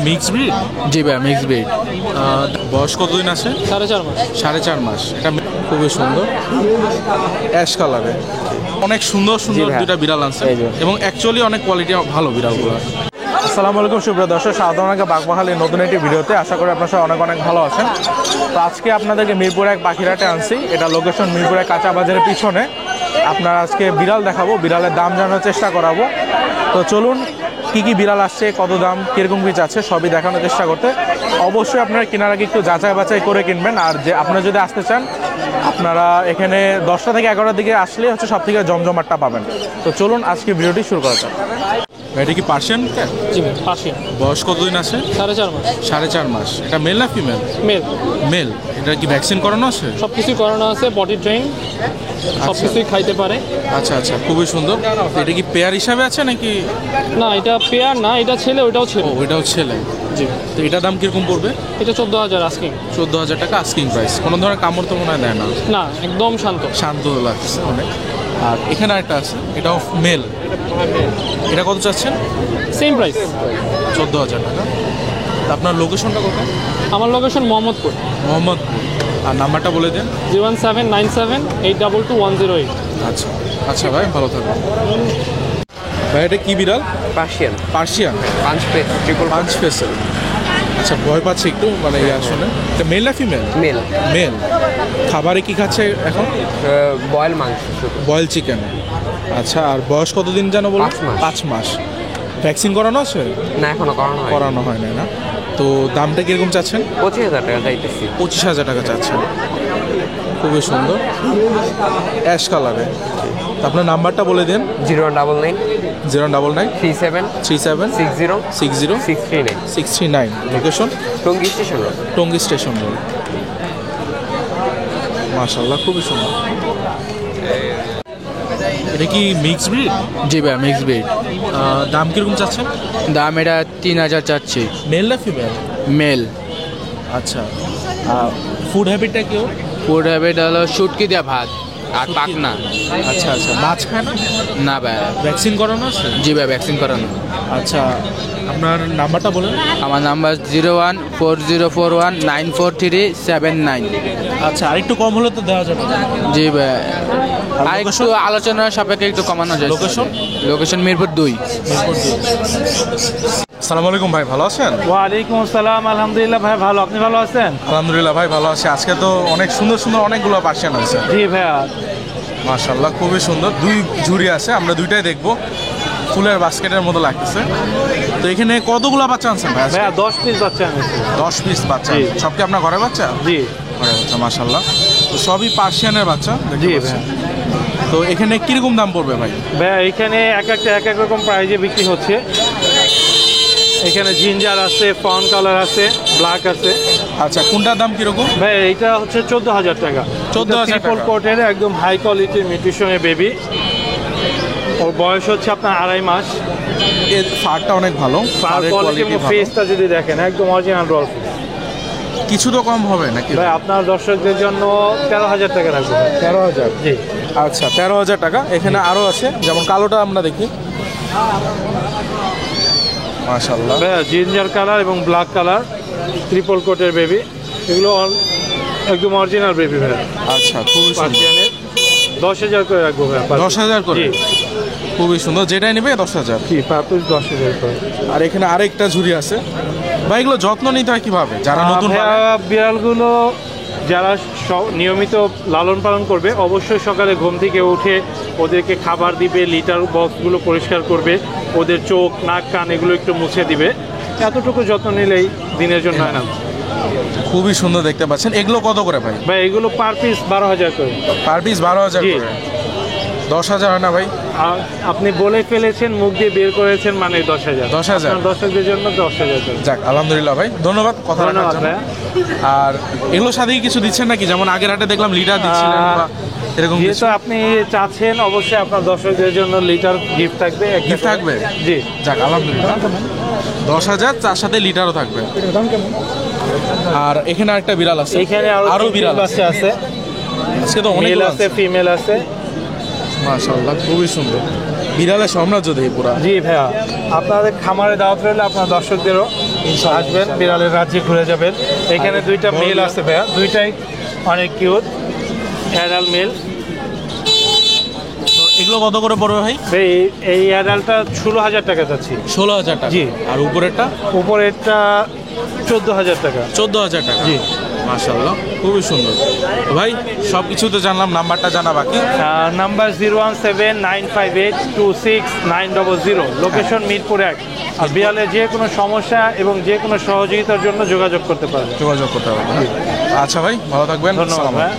Mix breed? জি ভাই, mix breed. বয়স কতদিন আছে? 4.5 মাস। 4.5 মাস। এটা খুবই সুন্দর, অ্যাশ কালারে। অনেক সুন্দর সুন্দর দুইটা বিড়াল আছে এবং অ্যাকচুয়ালি অনেক কোয়ালিটি ভালো বিড়ালগুলো। আসসালামু আলাইকুম সুপ্রিয় দর্শক, সাধারণত বাগবাহালির নতুন একটি ভিডিওতে আশা করি আপনারা সবাই অনেক অনেক ভালো আছেন। তো আজকে আপনাদেরকে মিরপুর এক পাখিরহাটে আনছি। এটা লোকেশন মিরপুর এক কাঁচা বাজারের পিছনে। আপনারা আজকে বিড়াল দেখাবো, বিড়ালের দাম জানার চেষ্টা করাবো। তো চলুন, কী কী বিড়াল আসছে, কত দাম, কীরকম কিছু আছে সবই দেখানোর চেষ্টা করতে। অবশ্যই আপনারা কেনার আগে একটু যাচাই বাছাই করে কিনবেন। আর যে আপনারা যদি আসতে চান, আপনারা এখানে 10টা থেকে 11টার দিকে আসলে হচ্ছে সব থেকে জমজমাটটা পাবেন। তো চলুন আজকে ভিডিওটি শুরু করা যাক। এটা কি পার্সিয়ান? জি ভাই, পার্সিয়ান। বয়স কতদিন আছে? 4.5 মাস। 4.5 মাস। এটা মেল না ফিমেল? মেল। মেল। এটা কি ভ্যাকসিন করানো আছে? সব কিছুই করানো আছে, বডি ট্রেন, সব কিছুই খাইতে পারে। আচ্ছা আচ্ছা, খুবই সুন্দর। এটা কি পেয়ার হিসাবে আছে নাকি? না, এটা পেয়ার না, এটা ছেলে, ওইটাও ছেলে। ও, ওইটাও ছেলে। জি। তো এটার দাম কিরকম পড়বে? এটা 14,000 আস্কিং। 14,000 টাকা আস্কিং প্রাইস। কোনো ধরনের কামড় তো মনে হয় দেয় না? না, একদম শান্ত শান্ত লাগছে অনেক। আর এখানে একটা আছে, এটাও মেল। এটা কত চাচ্ছেন? সেম প্রাইস, 14,000 টাকা। তা আপনার লোকেশনটা কোথায়? আমার লোকেশন মোহাম্মদপুর। মোহাম্মদপুর। আর নাম্বারটা বলে দেন। 01797821008। আচ্ছা আচ্ছা ভাই, ভালো থাকবেন ভাই। এটা কি বিড়াল? পার্সিয়ান। পার্সিয়ান পাঁচ ফেসেল। আচ্ছা, ভয় পাচ্ছে একটু, মানে আসলে এটা মেল না ফিমেল? মেল। মেল। খাবারে কি খাচ্ছে এখন? বয়েল মাংস, বয়েল চিকেন। আচ্ছা, আর বয়স কতদিন যেন বলো? 5 মাস। ভ্যাকসিন করানো আছে? না, এখনো করানো হয় না। তো দামটা কিরকম চাচ্ছেন? 25,000 টাকা চাইতেছি। 25,000 টাকা চাচ্ছেন। খুবই সুন্দর, অ্যাশ কালারে। আপনার নাম্বারটা বলে দিন। 0199 099 37 37 60 60 639। 639। Location Tongi station road. Tongi station road. মাশাআল্লাহ, খুবই সুন্দর। এটা কি মিক্স ব্রিড? জি ভাই, মিক্স ব্রিড। দাম কিরকম চাচ্ছেন? দাম এটা 3,000 চাচ্ছি। মেল না ফিমেল? মেল। আচ্ছা, ফুড হ্যাবিটটা কেউ? ফুড হ্যাবিট হলো শুটকি দেওয়া ভাত আর পাকনা। আচ্ছা আচ্ছা, মাছ খায় না? না ভাই। ভ্যাকসিন করানো আছে? জি ভাই, ভ্যাকসিন করানো। আচ্ছা, আপনার নাম্বারটা বলেন। আমার নাম্বার 014041943799। আচ্ছা, আরেকটু কম হলে তো দেওয়া যাবে। জি ভাই, আর একটু আলোচনার সাপেক্ষে একটু কমানো যায়। লোকেশন মিরপুর 2। আসসালামু আলাইকুম ভাই, ভালো আছেন? ওয়ালাইকুম আসসালাম। আলহামদুলিল্লাহ ভাই, ভালো। আপনি ভালো আছেন? আলহামদুলিল্লাহ ভাই, ভালো আছি। আজকে তো অনেক সুন্দর সুন্দর অনেকগুলো পার্সিয়ান আছে। জি ভাইয়া। মাশাআল্লাহ, খুবই সুন্দর। 2 ঝুড়ি আছে, আমরা দুইটাই দেখবো। ফুলের বাস্কেটের মতো লাগতেছে। তো এখানে কতগুলো বাচ্চা আনছেন ভাই? ভাইয়া 10 পিস বাচ্চা এনেছি। 10 পিস বাচ্চা। জি। সব কি আপনার ঘরে বাচ্চা? জি। ঘরে বাচ্চা, মাশাআল্লাহ। তো সবই পার্সিয়ানের বাচ্চা দেখতে জি পাচ্ছেন। ভাইয়া। তো এখানে কিরকম দাম পড়বে ভাই? ভাইয়া এখানে এক এক রকম প্রাইজে বিক্রি হচ্ছে। এখানে জিঞ্জার আছে, ফাউন কালার আছে, ব্ল্যাক আছে। আচ্ছা, কোনটার দাম কিরকম? ভাই এটা হচ্ছে 14,000 টাকা। 14,000 ট্রিপল টাকা। কোটের একদম হাই কোয়ালিটির মিউট্রিশনের বেবি। ওর বয়স হচ্ছে আপনার 2.5 মাস। এর ফারটা অনেক ভালো। ফারের কোয়ালিটি এবং কোয়ালিটি ভালো। ফেসটা যদি দেখেন, একদম অরিজিনাল রয়্যাল ফেস। কিছু তো কম হবে নাকি? ভাই আপনার দর্শকদের জন্য 13,000 টাকা রাখবো। 13,000। জি। আচ্ছা, 13,000 টাকা। এখানে আরো আছে, যেমন কালোটা আমরা দেখি। মাশাআল্লাহ। ভাইয়া জিঞ্জার কালার এবং ব্ল্যাক কালার, ট্রিপল কোটের বেবি। এগুলো একদম অরিজিনাল বেবি ভাইয়া। আচ্ছা, খুবই সুন্দর। পার্সিয়ানের 10,000 করে রাখবো ভাইয়া। 10,000 করে? জি। খুবই সুন্দর। যেটাই নেবে 10,000। জি, পারপিস 10,000 করে। আর এখানে আরেকটা ঝুড়ি আছে ভাই। এগুলো যত্ন নিতে হয় কিভাবে, যারা নতুন? ভাইয়া বিড়ালগুলো যারা নিয়মিত লালন পালন করবে, অবশ্যই সকালে ঘুম থেকে উঠে ওদেরকে খাবার দিবে, লিটার বক্সগুলো পরিষ্কার করবে, ওদের চোখ, নাক, কান এগুলো একটু মুছে দিবে। এতটুকু যত্ন নিলেই দিনের জন্য হয় না। খুবই সুন্দর দেখতে পাচ্ছেন। এগুলো কত করে ভাই? ভাই এগুলো পার পিস 12,000 করে। পার পিস 12,000 জি। করে? 10,000 হয় না ভাই? আপনি বলে ফেলেছেন, মুখ দিয়ে বের করেছেন, মানে 10,000। 10,000 দর্শকদের জন্য 10,000 করে। যাক, আলহামদুলিল্লাহ ভাই, ধন্যবাদ কথা রাখার ধন্যবাদ জন্য। ভাইয়া। আর এগুলোর সাথে কি কিছু দিচ্ছেন নাকি? যেমন আগের হাটে দেখলাম লিটার দিচ্ছিলেন বা এরকম কিছু? যেহেতু আপনি চাচ্ছেন, অবশ্যই আপনার দর্শকদের জন্য লিটার গিফট থাকবে। গিফট থাকবে? জি। যাক, আলহামদুলিল্লাহ। 10,000, তার সাথে লিটারও থাকবে। আর এখানে আরেকটা বিড়াল আছে। এখানে আরো বিড়াল বাচ্চা আছে। আজকে তো অনেক মেল আছে, ফিমেল আছে। মাশাআল্লাহ, খুবই সুন্দর। বিড়ালের সাম্রাজ্য দেখি পুরা। জি ভাইয়া, আপনাদের খামারে দাওয়াত রইলে আপনার দর্শকদেরও। আসবেন, বিড়ালের রাজ্যে ঘুরে যাবেন। এখানে দুইটা মেল আছে ভাইয়া, দুইটাই অনেক কিউট, অ্যাডাল মেল। তো এগুলো কত করে পড়বে ভাই? এই অ্যাডালটা 16,000 টাকা যাচ্ছি। 16,000 টাকা। জি। আর উপরেরটা? উপরেরটা 14,000 টাকা। 14,000 টাকা। জি। মাশাআল্লাহ, খুবই সুন্দর। তো ভাই সব কিছু তো জানলাম, নাম্বারটা জানা বাকি। Number 01795826900, location Mirpur 1। আর বিড়ালের যে কোনো সমস্যা এবং যে কোনো সহযোগিতার জন্য যোগাযোগ করতে পারবেন। যোগাযোগ করতে হবে। আচ্ছা ভাই, ভালো থাকবেন। ধন্যবাদ ভাই।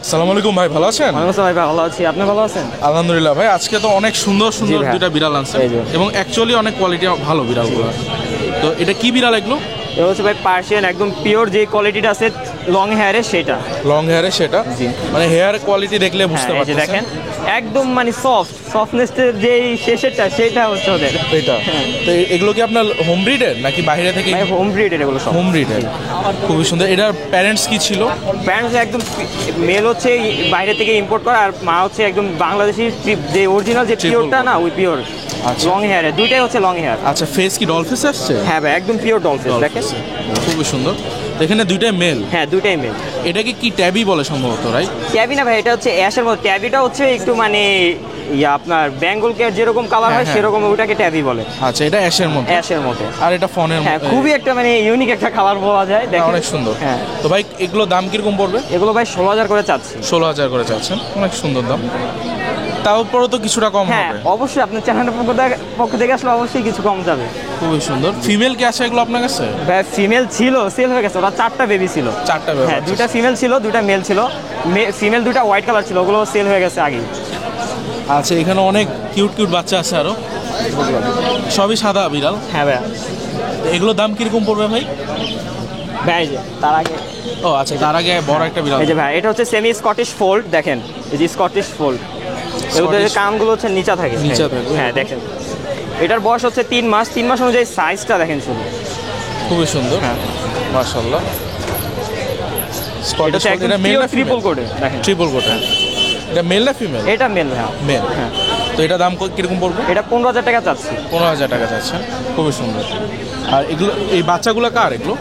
আসসালামু আলাইকুম ভাই, ভালো আছেন? ভাই ভালো আছি, আপনি ভালো আছেন? আলহামদুলিল্লাহ ভাই, আজকে তো অনেক সুন্দর সুন্দর ভাই। দুইটা বিড়াল আনছে এই যে। এবং অ্যাকচুয়ালি অনেক কোয়ালিটি ভালো বিড়ালগুলো। তো এটা কি বিড়াল এগুলো? এটা হচ্ছে ভাই পার্সিয়ান, একদম পিওর যে কোয়ালিটিটা আছে লং হেয়ারের সেটা। লং হেয়ারে সেটা, জি। মানে হেয়ার কোয়ালিটি দেখলে বুঝতে হ্যাঁ, এই যে পারছেন। দেখেন একদম মানে সফটনেসের যে শেষেরটা সেটা হচ্ছে ওদের। এটা তো এগুলো কি আপনার হোম ব্রিডের নাকি বাইরে থেকে? ভাই হোম ব্রিডের এগুলো সব। হোম ব্রিডের, খুবই সুন্দর। এটার প্যারেন্টস কি ছিল? প্যারেন্টস একদম মেল হচ্ছে বাইরে থেকে ইম্পোর্ট করা, আর মা হচ্ছে একদম বাংলাদেশি যে অরিজিনাল যে Triple পিওরটা না, ওই পিওর আচ্ছা। লং হেয়ারের দুইটাই হচ্ছে লং হেয়ার। আচ্ছা, ফেস কি ডলফিস আসছে? হ্যাঁ ভাই, একদম পিওর ডলফিন দেখেন। খুবই সুন্দর। তো এখানে দুইটাই মেল। হ্যাঁ, দুইটাই মেল। এটাকে কি ট্যাবি বলে সম্ভবত, রাইট? ট্যাবি না ভাই, এটা হচ্ছে অ্যাশের মতো। ট্যাবিটা হচ্ছে একটু মানে আপনার বেঙ্গল ক্যাট যেরকম কালার হয় হ্যাঁ। সেরকম ওটাকে ট্যাবি বলে, আচ্ছা, এটা অ্যাশের মধ্যে। অ্যাশের মতো। আর এটা ফনের হ্যাঁ, মধ্যে। খুবই একটা মানে ইউনিক একটা কালার বলা যায়, দেখেন অনেক সুন্দর। হ্যাঁ। তো ভাই এগুলো দাম কিরকম পড়বে? এগুলো ভাই 16,000 করে চাচ্ছি। 16,000 করে চাচ্ছেন, অনেক সুন্দর দাম। তারপরে তো কিছুটা কম হ্যাঁ হবে। অবশ্যই, আপনার চ্যানেলের পক্ষ থেকে আসলে অবশ্যই কিছু কম যাবে। খুবই সুন্দর। ফিমেল কি আছে এগুলো আপনার কাছে? ভাই ফিমেল ছিল, সেল হয়ে গেছে, ওরা 4টা বেবি ছিল। 4টা হ্যাঁ, 2টা ফিমেল ছিল, 2টা মেল ছিল। ফিমেল 2টা হোয়াইট কালার ছিল, ওগুলো সেল হয়ে গেছে আগে। আচ্ছা, এখানে অনেক কিউট কিউট বাচ্চা আছে আরো, সবই সাদা বিড়াল। হ্যাঁ ভাই। এগুলোর দাম কিরকম পড়বে ভাই? ভাই এই যে তার আগে, ও আচ্ছা, তার আগে বড় একটা বিড়াল। এই যে ভাই এটা হচ্ছে সেমি স্কটিশ ফোল্ড, দেখেন এই যে স্কটিশ ফোল্ড, এগুলোর কানগুলো হচ্ছে নিচা থাকে। নিচা থাকে। হ্যাঁ দেখেন, এটার বয়স হচ্ছে 3 মাস। 3 মাস অনুযায়ী সাইজটা দেখেন শুধু, খুবই সুন্দর। হ্যাঁ। মাশাআল্লাহ। এটা হচ্ছে একদম মেল না ট্রিপল কোডে, দেখেন ট্রিপল কোট। এটা মেল না ফিমেল? এটা মেল। হ্যাঁ মেল। হ্যাঁ। তো এটা দাম কিরকম পড়বে? এটা 15,000 টাকা চাচ্ছি। 15,000 টাকা যাচ্ছে, খুবই সুন্দর। আর এগুলো, এই বাচ্চাগুলো কার এগুলো?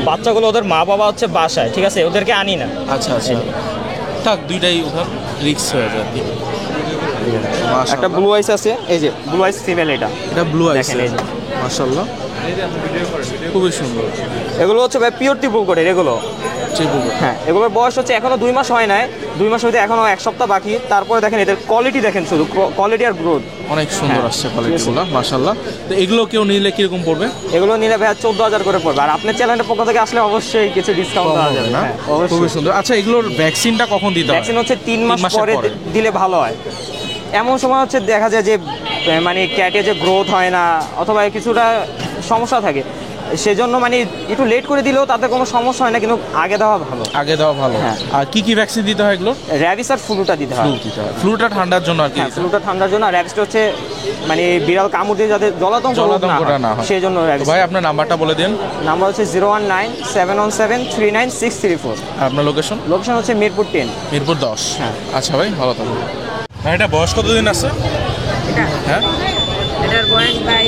বাচ্চাগুলো ওদের মা বাবা হচ্ছে বাসায়, ঠিক আছে, ওদেরকে আনি না। আচ্ছা আচ্ছা, থাক, দুইটাই ওখান রিক্স হয়ে যায় আর কি। একটা ব্লু আইস আছে, এই যে ব্লু আইস ফিমেল, এটা এটা ব্লু আইস। দেখেন এই যে। মাশাআল্লাহ, খুবই সুন্দর। এগুলো হচ্ছে ভাই পিওর ট্রিপল কোডের এগুলো। Triple quote. হ্যাঁ, এগুলোর বয়স হচ্ছে এখনো 2 মাস হয় নাই, 2 মাস হইতে এখনো 1 সপ্তাহ বাকি। তারপরে দেখেন এদের কোয়ালিটি দেখেন, শুধু কোয়ালিটি আর গ্রোথ অনেক সুন্দর হ্যাঁ, আসছে কোয়ালিটিগুলো, মাশাআল্লাহ। তো এগুলো কেউ নিলে কিরকম পড়বে? এগুলো নিলে ভাই 14,000 করে পড়বে। আর আপনার চ্যানেলের পক্ষ থেকে আসলে অবশ্যই কিছু ডিসকাউন্ট কম দেওয়া হবে যাবে না? হ্যাঁ, খুবই অবশ্যই। সুন্দর। আচ্ছা, এগুলোর ভ্যাকসিনটা কখন দিতে হয়? ভ্যাকসিন হচ্ছে 3 মাস মাসের পরে পরে। দিলে ভালো হয়। এমন সময় হচ্ছে দেখা যায় যে মানে ক্যাটে যে গ্রোথ হয় না, অথবা কিছুটা সমস্যা থাকে, সেজন্য মানে একটু লেট করে দিলেও তাতে কোনো সমস্যা হয় না, কিন্তু আগে দেওয়া ভালো। আগে দেওয়া ভালো। হ্যাঁ। আর কি কি ভ্যাকসিন দিতে হয় এগুলো? র্যাবিস আর ফ্লুটা দিতে হয়। ফ্লু দিতে হয়। ফ্লুটা ঠান্ডার জন্য আর কি। হ্যাঁ, ফ্লুটা ঠান্ডার জন্য, আর র্যাবিসটা হচ্ছে মানে বিড়াল কামড় দিয়ে যাতে জলাতঙ্কটা না হয়, সেই জন্য তো র্যাবিস। ভাই আপনার নাম্বারটা বলে দিন। নাম্বার হচ্ছে 019-717-39634। আর আপনার লোকেশন? লোকেশন হচ্ছে মিরপুর 10। মিরপুর 10। হ্যাঁ। আচ্ছা ভাই, ভালো থাকবেন। ভাই এটা বয়স কতদিন আছে? এটা হ্যাঁ, এটার বয়স ভাই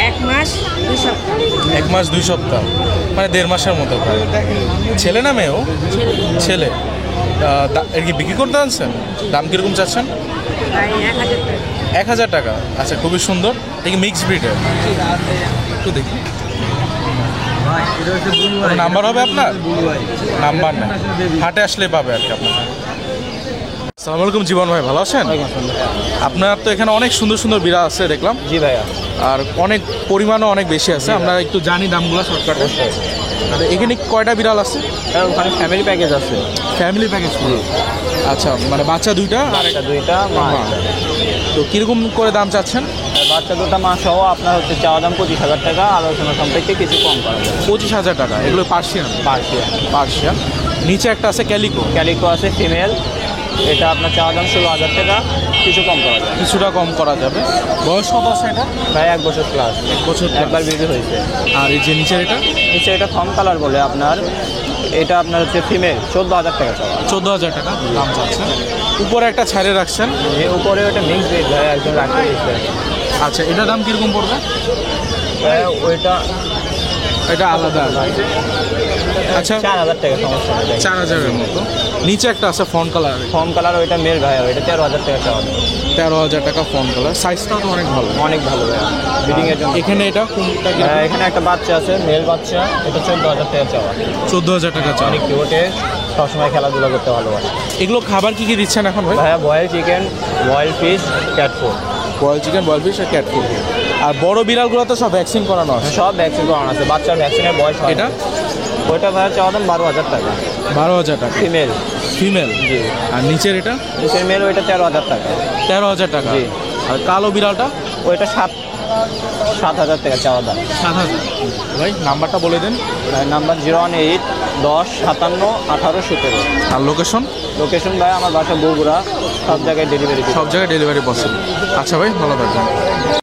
1 মাস 2 সপ্তাহ। 1 মাস 2 সপ্তাহ, মানে 1.5 মাসের মতো প্রায়। ছেলে না মেয়েও? ছেলে। এর কি বিক্রি করতে আনছেন? দাম কিরকম চাচ্ছেন? ভাই 1,000 টাকা। 1,000 টাকা। আচ্ছা, খুবই সুন্দর। এটা কি মিক্স ব্রিডের? একটু দেখি। নাম্বার হবে আপনার? নাম্বার না, হাটে আসলে পাবে আর কি আপনার। আসসালামু আলাইকুম জীবন ভাই, ভালো আছেন? আপনার তো এখানে অনেক সুন্দর সুন্দর বিড়াল আছে দেখলাম। জি ভাইয়া। আর অনেক পরিমাণও অনেক বেশি আছে, আমরা একটু জানি দামগুলো শর্টকাটে। আর এখানে কয়টা বিড়াল আছে? ওখানে ফ্যামিলি প্যাকেজ আছে। ফ্যামিলি প্যাকেজ পুরো? আচ্ছা, মানে বাচ্চা দুইটা আর বাচ্চা 2টা মা। তো কিরকম করে দাম চাচ্ছেন? বাচ্চা 2টা মা সহ আপনার হচ্ছে চাওয়া দাম 25,000 টাকা, আলোচনা সাপেক্ষে কিছু কম করা যাবে। 25,000 টাকা। এগুলো পার্সিয়ান? পার্সিয়ান। পার্সিয়ান। নিচে একটা আছে ক্যালিকো। ক্যালিকো আছে ফিমেল, এটা আপনার চাওয়া দাম 16,000 টাকা, কিছু কম করা যাবে। কিছুটা কম করা যাবে। বয়স কত আছে এটা? প্রায় 1 বছর প্লাস। 1 বছর plus। একবার বেবি হয়েছে। আর এই যে নিচের এটা? নিচে এটা থম কালার বলে আপনার, এটা আপনার হচ্ছে ফিমেল, 14,000 টাকা চাওয়া। 14,000 টাকা দাম চাচ্ছেন। উপরে একটা ছাড়ে রাখছেন। উপরে ওটা মিক্স ব্রিড ভাই, একজন রাখতে দিয়েছে। আচ্ছা, এটার দাম কিরকম পড়বে? ওইটা এটা আলাদা। আচ্ছা 4,000 টাকা, সমস্যা নেই। 4,000-এর মতো। নিচে একটা আছে ফন কালার, ফর্ম কালার, ওইটা মেল ভাইয়া, ওইটা 13,000 টাকা চাওয়া। 13,000 টাকা ফন কালার। সাইজটাও তো অনেক ভালো। অনেক ভালো ভাইয়া, ব্রিডিং এর জন্য। এখানে এটা কোনটা কি? এখানে একটা বাচ্চা আছে, মেল বাচ্চা, এটা 14,000 টাকা চাওয়া। 14,000 টাকা চাও। অনেক কিউটে, সবসময় খেলাধুলা করতে ভালোবাসে। এগুলো খাবার কি কি দিচ্ছেন এখন ভাই? ভাইয়া boil chicken, boil fish, cat food. Boil chicken, boil fish আর ক্যাট ফুড। আর বড় বিড়ালগুলো তো সব ভ্যাকসিন করানো আছে। সব ভ্যাকসিন করানো আছে, বাচ্চার ভ্যাকসিনের বয়স হয়। এটা ওইটা ভাইয়া চাওয়া দাম 12,000 টাকা। 12,000 টাকা ফিমেল। ফিমেল। জি। আর নিচের এটা নিচের মেল ওইটা 13,000 টাকা। 13,000 টাকা। জি। আর কালো বিড়ালটা ওইটা 7,000 টাকা চাওয়া দাম। 7,000। ভাই নাম্বারটা বলে দেন। নাম্বার 018 10 57 18 17। আর লোকেশন? লোকেশন ভাই আমার বাসা বগুড়া, সব জায়গায় ডেলিভারি। সব জায়গায় ডেলিভারি পসিবল। আচ্ছা ভাই, ভালো থাকবেন।